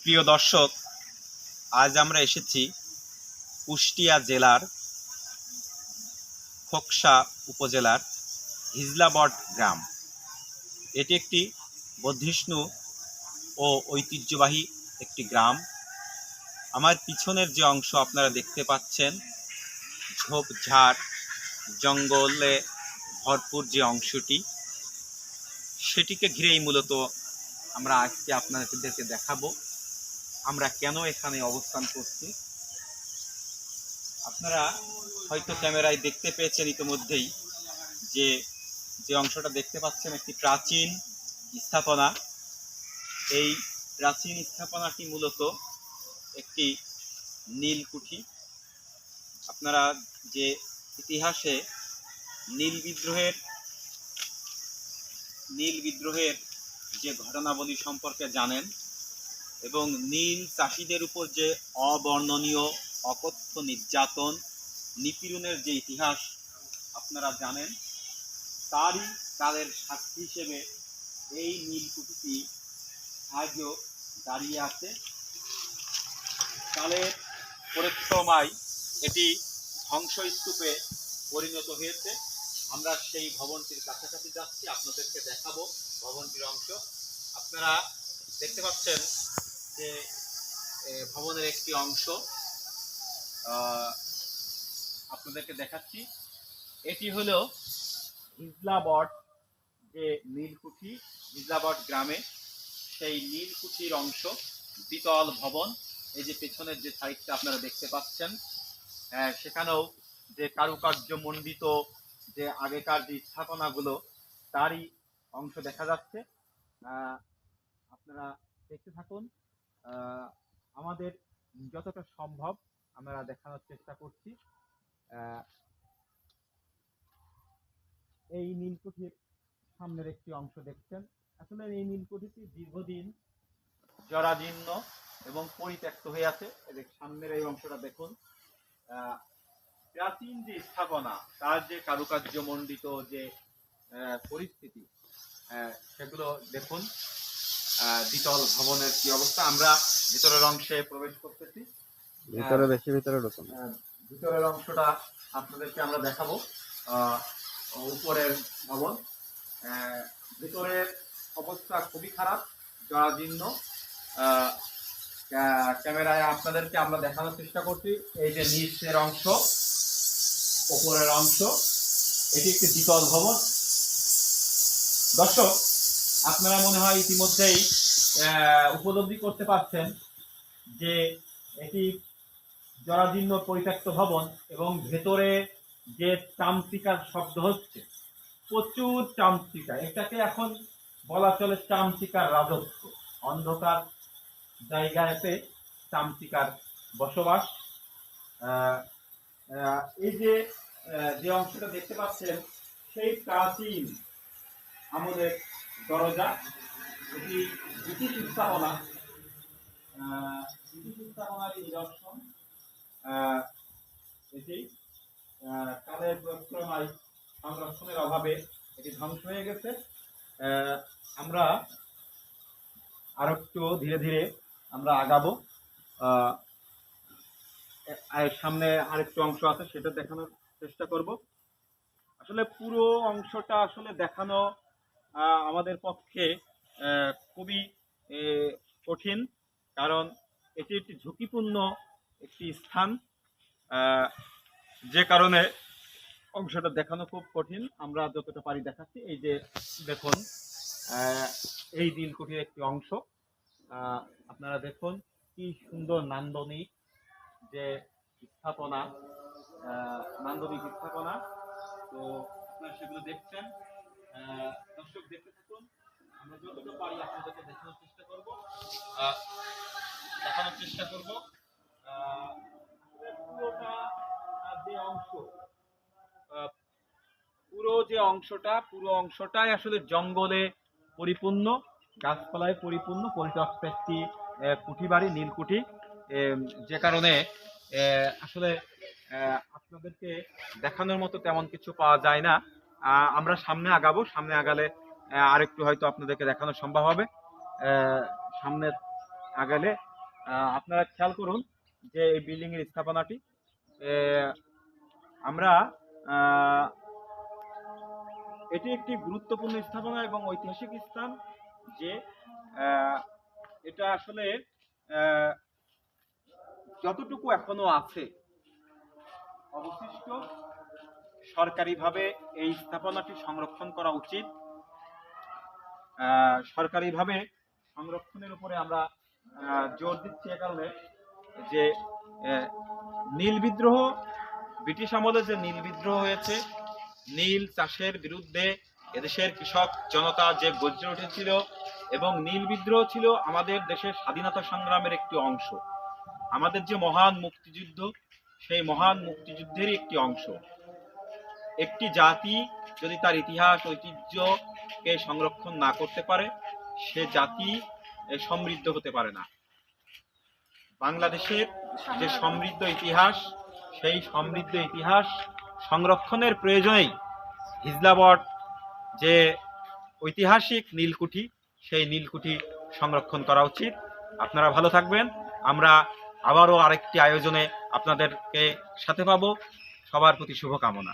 প্রিয় দর্শক, আজ আমরা এসেছি কুষ্টিয়া জেলার খোকসা উপজেলার হিজলাবট গ্রাম। এটি একটি বর্ধিষ্ণু ও ঐতিহ্যবাহী একটি গ্রাম। আমার পিছনের যে অংশ আপনারা দেখতে পাচ্ছেন, ঝোপঝাড় জঙ্গলে ভরপুর যে অংশটি, সেটিকে ঘিরেই মূলত আমরা আজকে আপনাদেরকে দেখাবো আমরা কেন এখানে অবস্থান করছি। আপনারা হয়তো ক্যামেরায় দেখতে পেয়েছেন ইতিমধ্যেই যে যে অংশটা দেখতে পাচ্ছেন একটি প্রাচীন স্থাপনা। এই প্রাচীন স্থাপনাটি মূলত একটি নীলকুঠি। আপনারা যে ইতিহাসে নীল বিদ্রোহের যে ঘটনাবলী সম্পর্কে জানেন এবং নীল চাষীদের উপর যে অবর্ণনীয় অকথ্য নির্যাতন নিপীড়নের যে ইতিহাস আপনারা জানেন, তারই তাদের সাক্ষী হিসেবে এই নীলকুঠিটি আজও দাঁড়িয়ে আছে। কালের পরিক্রমায় এটি ধ্বংসস্তূপে পরিণত হয়েছে। আমরা সেই ভবনটির কাছাকাছি যাচ্ছি, আপনাদেরকে দেখাবো ভবনটির অংশ। আপনারা দেখতে পাচ্ছেন যে ভবনের একটি অংশ আপনাদেরকে দেখাচ্ছি। এটি হলো হিজলাবট যে নীলকুঠি, হিজলাবট গ্রামে সেই নীলকুঠির অংশ, দ্বিতল ভবন। এই যে পেছনের যে সাইডটা আপনারা দেখতে পাচ্ছেন, সেখানেও যে কারুকার্য মণ্ডিত যে আগেকার যে স্থাপনাগুলো, তারই অংশ দেখা যাচ্ছে। আপনারা দেখতে থাকুন। আমাদের যতটা সম্ভব আমরা দেখানোর চেষ্টা করছি। এই নীলকুঠির সামনের একটি অংশ দেখছেন। আসলে এই নীলকুঠিটি দীর্ঘদিন জরাজীর্ণ এবং পরিত্যক্ত হয়ে আছে। সামনের এই অংশটা দেখুন। প্রাচীন যে স্থাপনা, তার যে কারুকার্য মণ্ডিত যে পরিস্থিতি, সেগুলো দেখুন। দ্বিতল ভবনের কি অবস্থা। আমরা ভিতরের অংশে প্রবেশ করতেছি। ভিতরের অংশটা আপনাদেরকে আমরা দেখাবো। উপরের ভবন, ভিতরের অবস্থা খুবই খারাপ, জরাজীর্ণ। ক্যামেরায় আপনাদেরকে আমরা দেখানোর চেষ্টা করছি। এই যে নিচের অংশ, উপরের অংশ, এটি একটি দ্বিতল ভবন। দর্শক, আপনারা মনে হয় ইতিমধ্যেই উপলব্ধি করতে পারছেন যে এটি জরাজীর্ণ পরিত্যক্ত ভবন এবং ভেতরে যে চামচিকার শব্দ হচ্ছে, প্রচুর চামচিকা। এটাকে এখন বলা চলে চামচিকার রাজত্ব। অন্ধকার জায়গাতে চামচিকার বসবাস। এই যে যে অংশটা দেখতে পাচ্ছেন, সেই প্রাচীন আমাদের দরজা, এটি ব্রিটিশ স্থাপনার নিদর্শন। এটি কালের প্রক্রমায় সংরক্ষণের অভাবে এটি ধ্বংস হয়ে গেছে। আমরা আরো একটু ধীরে ধীরে আমরা আগাবো। সামনে আরেকটু অংশ আছে, সেটা দেখানোর চেষ্টা করব। আসলে পুরো অংশটা আসলে দেখানো আমাদের পক্ষে খুবই কঠিন, কারণ এটি একটি ঝুঁকিপূর্ণ একটি স্থান, যে কারণে অংশটা দেখানো খুব কঠিন। আমরা যতটা পারি দেখাচ্ছি। এই যে দেখুন, এই নীলকুঠির একটি অংশ। আপনারা দেখুন কি সুন্দর নান্দনিক যে স্থাপনা, নান্দনিক স্থাপনা। তো আপনারা সেগুলো দেখছেন। দর্শক, দেখতে থাকুন। আমরা যতটা পারি আপনাদেরকে দেখানোর চেষ্টা করব। পুরোটা যে অংশ, পুরো অংশটাই আসলে জঙ্গলে পরিপূর্ণ, গাছপালায় পরিপূর্ণ, পরিত্যক্ত একটি কুঠি বাড়ি, নীলকুঠি। যে কারণে আসলে আপনাদেরকে দেখানোর মতো তেমন কিছু পাওয়া যায় না। আমরা সামনে আগাবো। সামনে আগালে আরেকটু হয়তো আপনাদেরকে দেখানো সম্ভব হবে। সামনে আগালে আপনারা খেয়াল করুন যে এই বিল্ডিং এর স্থাপনাটি আমরা আহ, এটি একটি গুরুত্বপূর্ণ স্থাপনা এবং ঐতিহাসিক স্থান, যে আহ, এটা আসলে আহ, যতটুকু এখনো আছে অবশিষ্ট, সরকারিভাবে এই স্থাপনাটি সংরক্ষণ করা উচিত। সরকারিভাবে সংরক্ষণের উপরে আমরা জোর দিচ্ছি এ কারণে যে নীল বিদ্রোহ, ব্রিটিশ আমলে যে নীল বিদ্রোহ হয়েছে, নীল চাষের বিরুদ্ধে এদেশের কৃষক জনতা যে গর্জে উঠেছিল, এবং নীল বিদ্রোহ ছিল আমাদের দেশের স্বাধীনতা সংগ্রামের একটি অংশ। আমাদের যে মহান মুক্তিযুদ্ধ, সেই মহান মুক্তিযুদ্ধেরই একটি অংশ। একটি জাতি যদি তার ইতিহাস ঐতিহ্যকে সংরক্ষণ না করতে পারে, সে জাতি সমৃদ্ধ হতে পারে না। বাংলাদেশের যে সমৃদ্ধ ইতিহাস, সেই সমৃদ্ধ ইতিহাস সংরক্ষণের প্রয়োজনেই হিজলাবট যে ঐতিহাসিক নীলকুঠি, সেই নীলকুঠি সংরক্ষণ করা উচিত। আপনারা ভালো থাকবেন। আমরা আবারও আরেকটি আয়োজনে আপনাদেরকে সাথে পাবো। সবার প্রতি শুভকামনা।